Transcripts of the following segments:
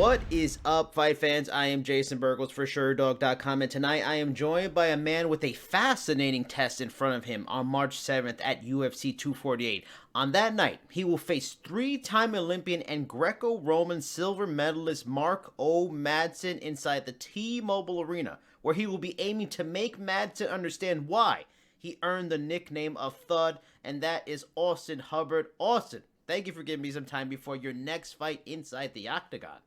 What is up, fight fans? I am Jason Burgos for SureDog.com, and tonight I am joined by a man with a fascinating test in front of him on March 7th at UFC 248. On that night, he will face three-time Olympian and Greco-Roman silver medalist Mark O. Madsen inside the T-Mobile Arena, where he will be aiming to make Madsen understand why he earned the nickname of Thud, and that is Austin Hubbard. Austin, thank you for giving me some time before your next fight inside the octagon.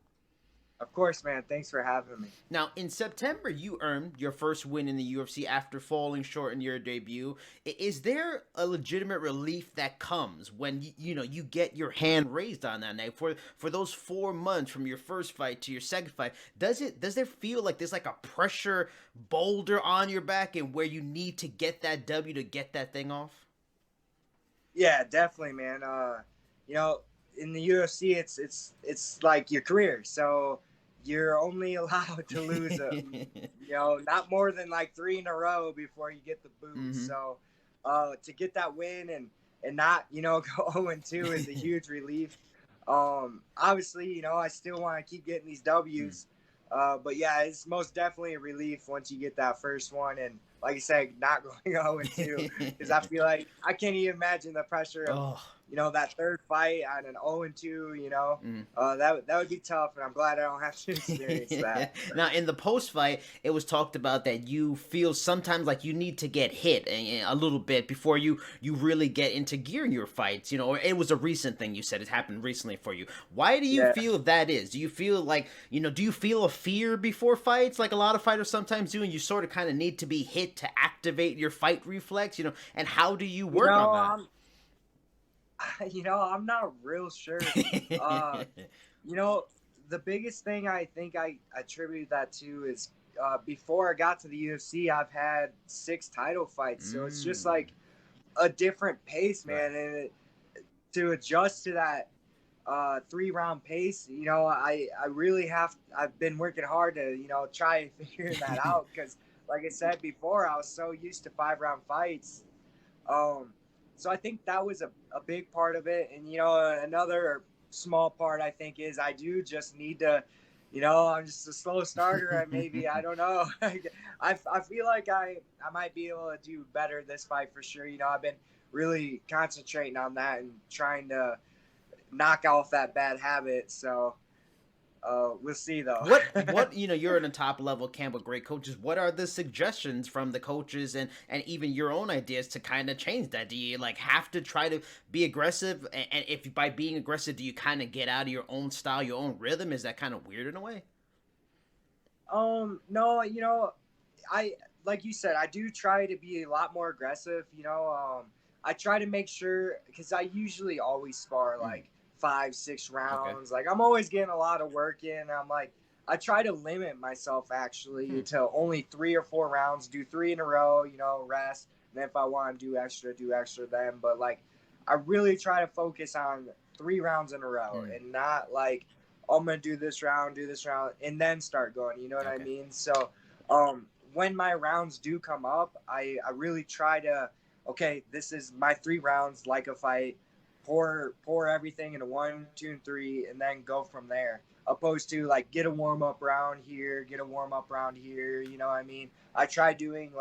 Of course, man. Thanks for having me. Now, in September, you earned your first win in the UFC after falling short in your debut. Is there a legitimate relief that comes when you get your hand raised on that night for those 4 months from your first fight to your second fight? Does there feel like there's like a pressure boulder on your back and where you need to get that W to get that thing off? Yeah, definitely, man. In the UFC, it's like your career, so you're only allowed to lose not more than like 3 in a row before you get the boot. Mm-hmm. So to get that win and not go 0-2 is a huge relief. Obviously, I still want to keep getting these W's, but yeah, it's most definitely a relief once you get that first one. And like I said, not going 0-2 because I feel like I can't even imagine the pressure of that third fight on an 0-2. That would be tough, and I'm glad I don't have to experience that. Now, in the post fight, it was talked about that you feel sometimes like you need to get hit a little bit before you really get into gear in your fights. Or it was a recent thing. You said it happened recently for you. Why do you feel that is? Do you feel like do you feel a fear before fights like a lot of fighters sometimes do, and you sort of kind of need to be hit to activate your fight reflex? And how do you work on that? I'm not real sure. The biggest thing I think I attribute that to is before I got to the UFC, I've had 6 title fights. So it's just like a different pace, man. Right. And to adjust to that 3-round pace, I really I've been working hard to, try and figure that out because, like I said before, I was so used to 5-round fights. So I think that was a big part of it. And, another small part I think is I do just need to, I'm just a slow starter. Maybe, I don't know. I feel like I might be able to do better this fight for sure. I've been really concentrating on that and trying to knock off that bad habit. So we'll see though. What you're in a top level camp with great coaches. What are the suggestions from the coaches and even your own ideas to kind of change that? Do you have to try to be aggressive? And if by being aggressive, do you kind of get out of your own style, your own rhythm? Is that kind of weird in a way? No, I like you said, I do try to be a lot more aggressive. I try to make sure because I usually always spar 5-6 rounds. Okay. Like I'm always getting a lot of work in. I try to limit myself actually to only 3 or 4 rounds, do 3 in a row, rest. And then if I want to do extra then. But I really try to focus on 3 rounds in a row and not I'm going to do this round and then start going, you know what I mean? So when my rounds do come up, I really try to, this is my 3 rounds like a fight. Pour everything into 1, 2, and 3, and then go from there. Opposed to get a warm up round here, You know what I mean? I try doing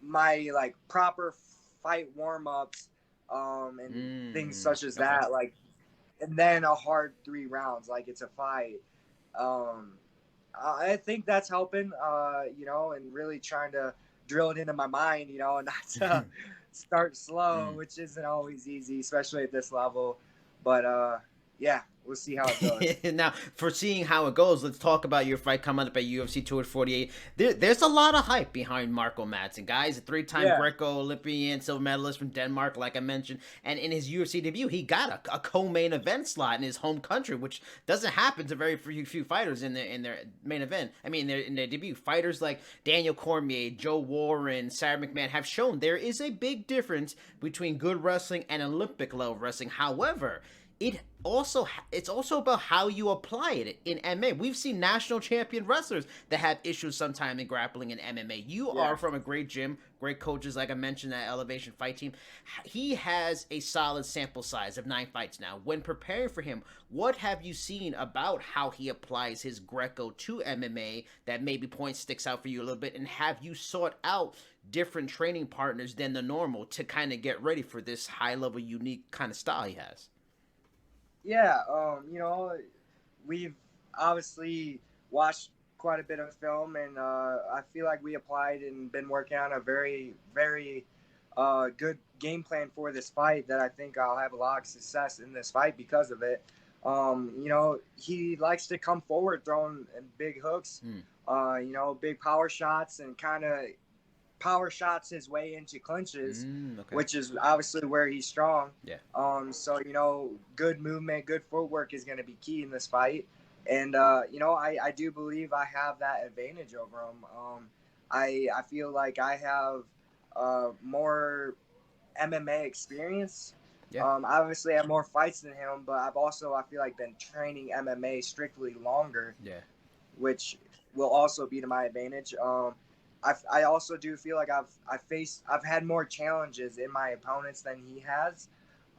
my proper fight warm ups, and things such as that. And then a hard 3 rounds, it's a fight. I think that's helping, and really trying to drill it into my mind, and not to start slow, which isn't always easy, especially at this level. But yeah, we'll see how it goes. Now, for seeing how it goes, let's talk about your fight coming up at UFC 248. There's a lot of hype behind Marco Madsen, guys. A 3-time Greco-Olympian, silver medalist from Denmark, like I mentioned. And in his UFC debut, he got a co-main event slot in his home country, which doesn't happen to very few fighters in their main event. I mean, in their debut. Fighters like Daniel Cormier, Joe Warren, Sarah McMahon have shown there is a big difference between good wrestling and Olympic level wrestling. However, it's also about how you apply it in MMA. We've seen national champion wrestlers that have issues sometime in grappling in MMA. You Yeah. are from a great gym, great coaches, like I mentioned, that Elevation Fight Team. He has a solid sample size of 9 fights now. When preparing for him, what have you seen about how he applies his Greco to MMA that maybe point sticks out for you a little bit? And have you sought out different training partners than the normal to kind of get ready for this high level, unique kind of style he has? Yeah, we've obviously watched quite a bit of film, and I feel like we applied and been working on a very, very good game plan for this fight that I think I'll have a lot of success in this fight because of it. He likes to come forward throwing big hooks, big power shots, and kind of power shots his way into clinches, Okay. which is obviously where he's strong. Yeah. So good movement, good footwork is going to be key in this fight, and I do believe I have that advantage over him. I feel like I have more MMA experience. Yeah. Obviously, I have more fights than him, but I've also I feel like been training MMA strictly longer. Yeah. Which will also be to my advantage. I also do feel like I've had more challenges in my opponents than he has.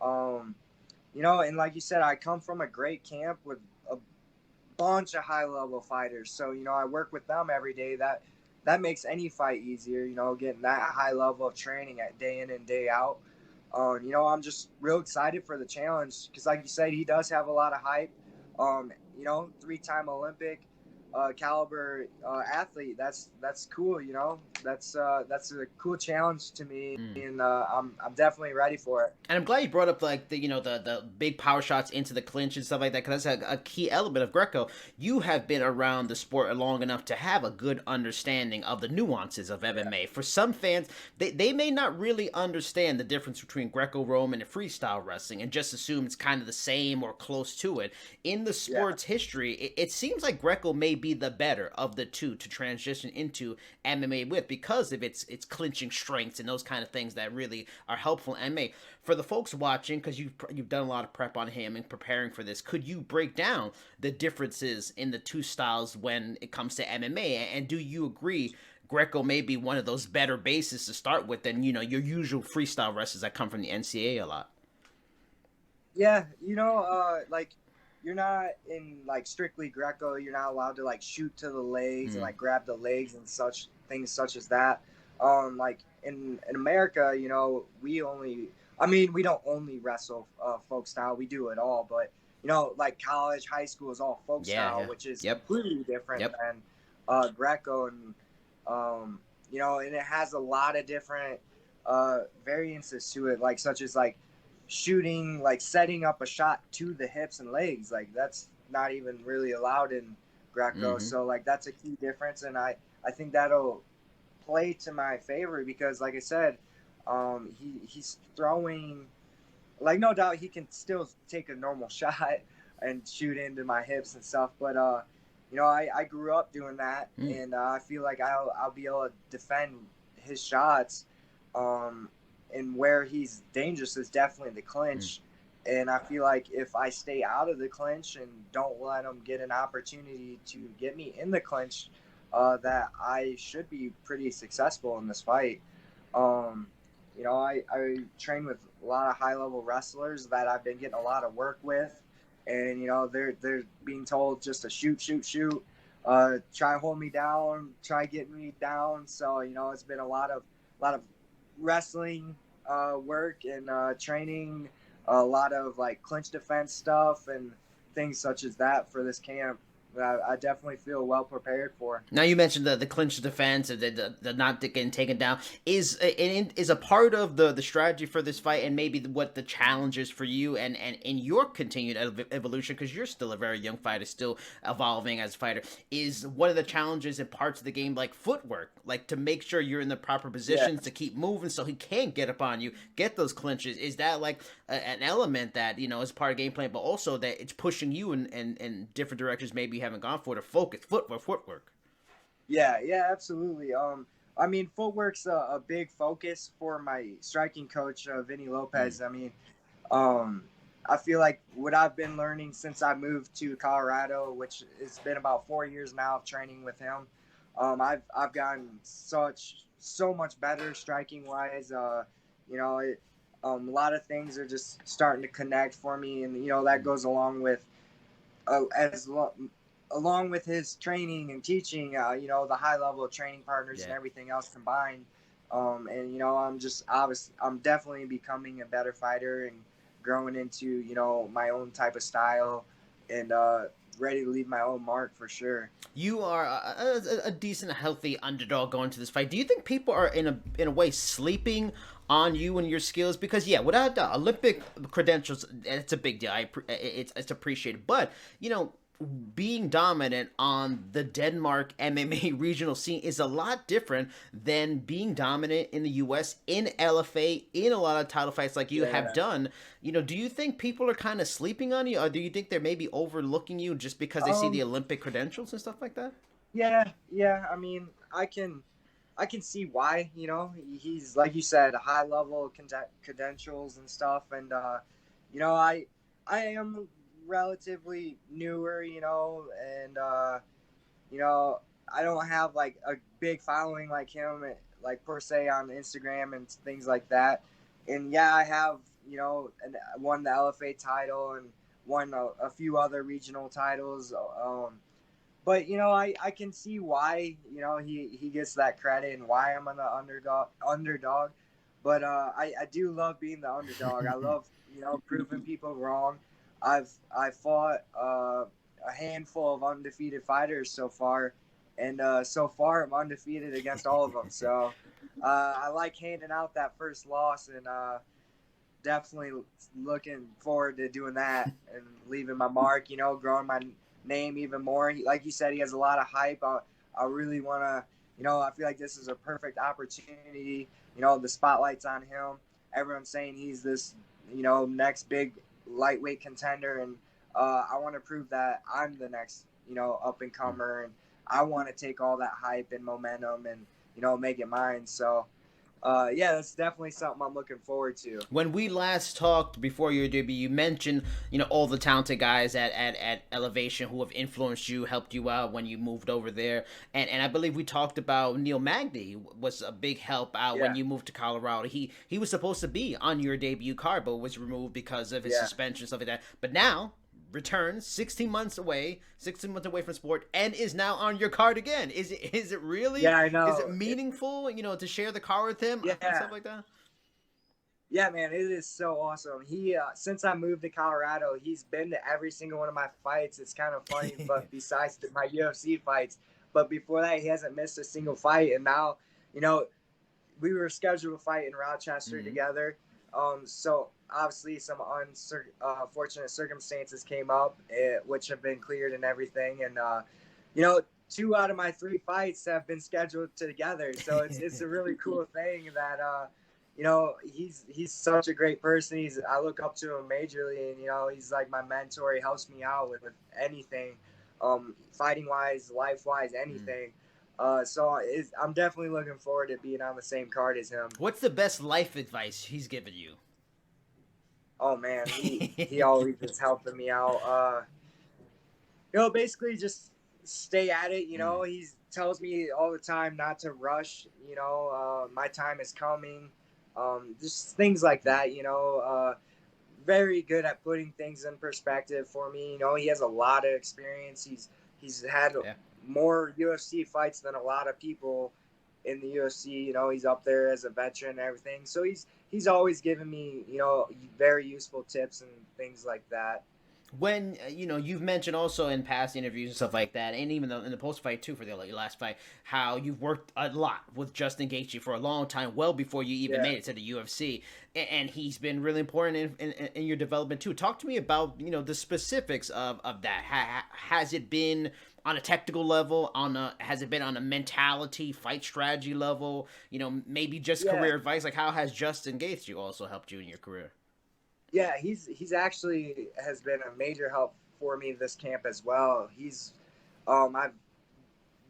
And like you said, I come from a great camp with a bunch of high level fighters. So I work with them every day. That makes any fight easier. Getting that high level of training at day in and day out. I'm just real excited for the challenge because, like you said, he does have a lot of hype. 3-time Olympic caliber athlete. That's cool. That's a cool challenge to me, and I'm definitely ready for it. And I'm glad you brought up like the big power shots into the clinch and stuff like that, because that's a key element of Greco. You have been around the sport long enough to have a good understanding of the nuances of MMA. For some fans, they may not really understand the difference between Greco-Roman and freestyle wrestling and just assume it's kind of the same or close to it. In the sport's history, it seems like Greco may be the better of the two to transition into MMA with, because of its clinching strengths and those kind of things that really are helpful in MMA. For the folks watching, because you've done a lot of prep on him and preparing for this, could you break down the differences in the two styles when it comes to MMA? And do you agree Greco may be one of those better bases to start with than your usual freestyle wrestlers that come from the NCAA a lot? Yeah, like you're not in like strictly Greco. You're not allowed to like shoot to the legs and like grab the legs and such things such as that. Like in America, we don't only wrestle folk style. We do it all, but like college, high school is all folk style, which is completely different than Greco, and and it has a lot of different variances to it, like such as like shooting, like setting up a shot to the hips and legs, like that's not even really allowed in Greco. So like that's a key difference, and I think that'll play to my favor because, like I said, he's throwing, like, no doubt he can still take a normal shot and shoot into my hips and stuff, but I grew up doing that, and I feel like I'll be able to defend his shots. And where he's dangerous is definitely the clinch. And I feel like if I stay out of the clinch and don't let him get an opportunity to get me in the clinch, that I should be pretty successful in this fight. I train with a lot of high-level wrestlers that I've been getting a lot of work with. And, they're being told just to shoot, try hold me down, try getting me down. So, it's been a lot of wrestling work and training, a lot of like clinch defense stuff and things such as that for this camp that I definitely feel well prepared for. Now you mentioned the clinch defense, the not getting taken down is a part of the strategy for this fight, and maybe what the challenge is for you and in your continued evolution, because you're still a very young fighter, still evolving as a fighter. Is one of the challenges in parts of the game like footwork, like to make sure you're in the proper positions to keep moving so he can't get up on you, get those clinches? Is that like an element that is part of game plan, but also that it's pushing you in different directions maybe you haven't gone for, to focus footwork? Yeah, absolutely. I mean, footwork's a big focus for my striking coach, Vinny Lopez. I mean, I feel like what I've been learning since I moved to Colorado, which it's been about 4 years now of training with him, I've gotten so much better striking wise. You know, a lot of things are just starting to connect for me, and you know that goes along with along with his training and teaching. You know, the high level training partners and everything else combined. And you know, I'm definitely becoming a better fighter and growing into, you know, my own type of style, and ready to leave my own mark for sure. You are a decent, healthy underdog going to this fight. Do you think people are in a way sleeping on you and your skills? Because yeah, without Olympic credentials, it's a big deal. It's appreciated, but you know, being dominant on the Denmark MMA regional scene is a lot different than being dominant in the US in LFA in a lot of title fights like you have done. You know, do you think people are kind of sleeping on you, or do you think they're maybe overlooking you just because they see the Olympic credentials and stuff like that? Yeah. I mean, I can see why. You know, he's like you said, high level credentials and stuff, and you know, I am relatively newer, you know, and you know, I don't have like a big following like him, like per se on Instagram and things like that. And yeah, I have, you know, won the LFA title and won a few other regional titles. But you know, I can see why, you know, he gets that credit and why I'm an underdog. But I do love being the underdog. I love, you know, proving people wrong. I fought a handful of undefeated fighters so far, and so far I'm undefeated against all of them. So I like handing out that first loss, and definitely looking forward to doing that and leaving my mark. You know, growing my name even more. Like you said, he has a lot of hype. I really want to. You know, I feel like this is a perfect opportunity. You know, the spotlight's on him. Everyone's saying he's this, you know, next big lightweight contender, and I want to prove that I'm the next, you know, up and comer, and I want to take all that hype and momentum and, you know, make it mine. So yeah, that's definitely something I'm looking forward to. When we last talked before your debut, you mentioned, you know, all the talented guys at Elevation who have influenced you, helped you out when you moved over there, and I believe we talked about Neil Magny was a big help out when you moved to Colorado. He was supposed to be on your debut card, but was removed because of his suspension, stuff like that. But now returns 16 months away from sport, and is now on your card again. Is it really? Yeah, I know. Is it meaningful, you know, to share the car with him and stuff like that? Yeah, man, it is so awesome. He since I moved to Colorado, he's been to every single one of my fights. It's kind of funny, but besides my UFC fights, but before that, he hasn't missed a single fight. And now, you know, we were scheduled to fight in Rochester together. So obviously some unfortunate circumstances came up, which have been cleared and everything. And you know, 2 out of my 3 fights have been scheduled together. So it's a really cool thing that you know, he's such a great person. I look up to him majorly, and you know, he's like my mentor. He helps me out with anything, fighting wise, life wise, anything. So I'm definitely looking forward to being on the same card as him. What's the best life advice he's given you? Oh man, he always is helping me out. You know, basically just stay at it. You know, he tells me all the time not to rush. You know, my time is coming. Just things like that. You know, very good at putting things in perspective for me. You know, he has a lot of experience. He's had more UFC fights than a lot of people in the UFC. You know, he's up there as a veteran and everything. So he's always given me, you know, very useful tips and things like that. When you know, you've mentioned also in past interviews and stuff like that, and even in the post fight too for your last fight, how you've worked a lot with Justin Gaethje for a long time, well before you even made it to the UFC, and he's been really important in your development too. Talk to me about, you know, the specifics of that. Has it been on a technical level? Has it been on a mentality, fight strategy level? You know, maybe just career advice. Like, how has Justin Gaethje also helped you in your career? Yeah, he's actually has been a major help for me this camp as well. I've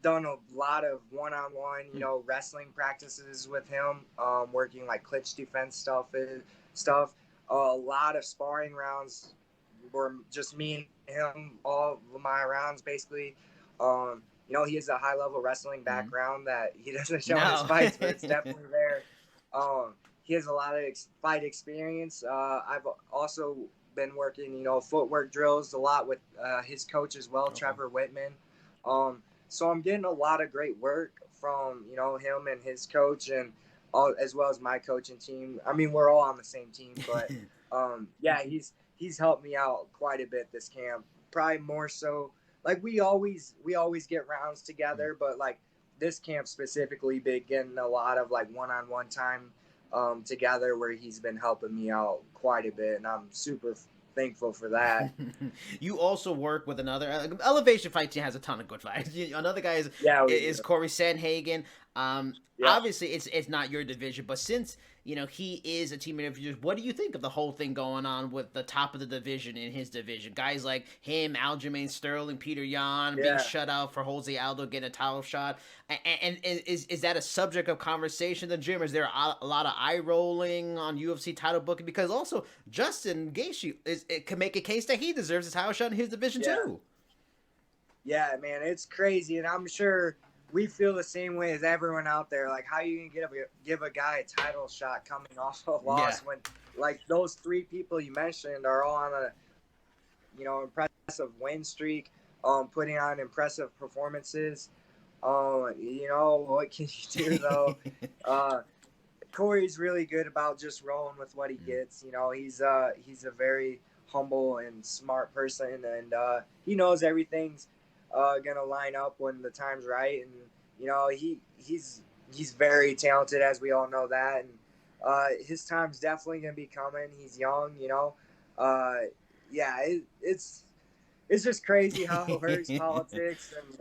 done a lot of one-on-one, you know, wrestling practices with him, working like clinch defense stuff. A lot of sparring rounds were just me and him, all of my rounds basically. He has a high level wrestling background that he doesn't show in his fights, but it's definitely there. He has a lot of fight experience. I've also been working, footwork drills a lot with his coach as well, Trevor Wittman. So I'm getting a lot of great work from, him and his coach, and as well as my coaching team. I mean, we're all on the same team, but he's helped me out quite a bit this camp. Probably more so. Like we always get rounds together, but like this camp specifically, been getting a lot of like one-on-one time together, where he's been helping me out quite a bit, and I'm super thankful for that. You also work with another Elevation Fight Team has a ton of good fights. Another guy is Corey Sandhagen. Obviously it's not your division, but since he is a teammate of yours, what do you think of the whole thing going on with the top of the division in his division? Guys like him, Aljamain Sterling, Peter Yan being shut out for Jose Aldo getting a title shot, and is that a subject of conversation in the gym? Is there a lot of eye rolling on UFC title booking? Because also Justin Gaethje can make a case that he deserves a title shot in his division too. Yeah, man, it's crazy, and I'm sure we feel the same way as everyone out there. Like, how you can give a guy a title shot coming off a loss when, like, those three people you mentioned are all on a, impressive win streak, putting on impressive performances. What can you do though? Corey's really good about just rolling with what he gets. He's a very humble and smart person, and he knows everything's gonna line up when the time's right, and he's very talented, as we all know that, and his time's definitely gonna be coming. He's young, it's just crazy how it works, politics, and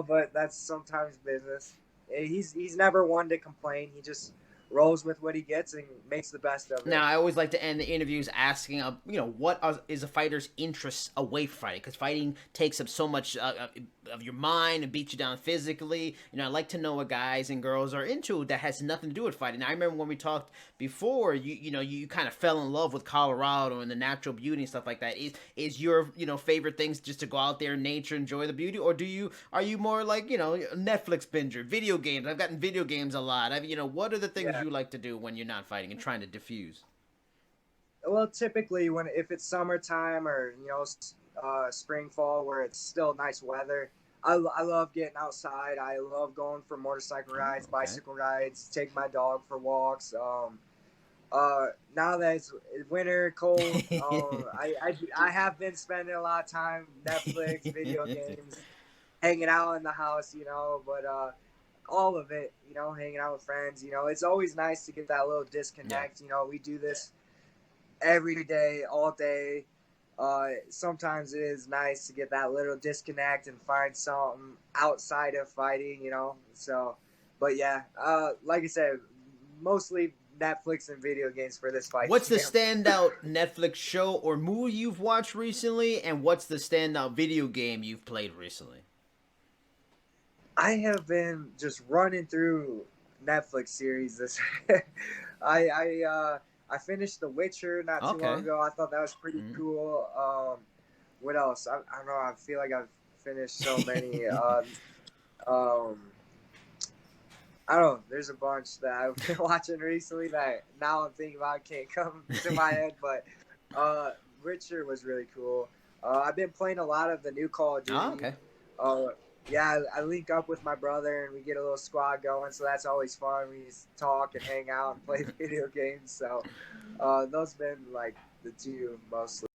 but that's sometimes business. He's never one to complain. He just rolls with what he gets and makes the best of it. Now, I always like to end the interviews asking, what is a fighter's interest away from fighting? Because fighting takes up so much of your mind and beats you down physically. I like to know what guys and girls are into that has nothing to do with fighting. Now, I remember when we talked before, you kind of fell in love with Colorado and the natural beauty and stuff like that. Is your favorite things just to go out there in nature, enjoy the beauty, or are you more like Netflix binger, video games? I've gotten video games a lot. What are the things you like to do when you're not fighting and trying to diffuse? Well, typically if it's summertime or spring, fall, where it's still nice weather, I love getting outside. I love going for motorcycle rides, bicycle rides, take my dog for walks. Now that it's winter, cold, I have been spending a lot of time Netflix, video games, hanging out in the house, but all of it, hanging out with friends, it's always nice to get that little disconnect. We do this every day, all day. Sometimes it is nice to get that little disconnect and find something outside of fighting, so, but yeah, like I said, mostly Netflix and video games for this fight. What's the standout Netflix show or movie you've watched recently, and what's the standout video game you've played recently? I have been just running through Netflix series. I finished The Witcher not too long ago. I thought that was pretty cool. What else? I don't know. I feel like I've finished so many. I don't know. There's a bunch that I've been watching recently that now I'm thinking about can't come to my head. But Witcher was really cool. I've been playing a lot of the new Call of Duty. Yeah, I link up with my brother and we get a little squad going, so that's always fun. We just talk and hang out and play video games. So those have been like the two mostly.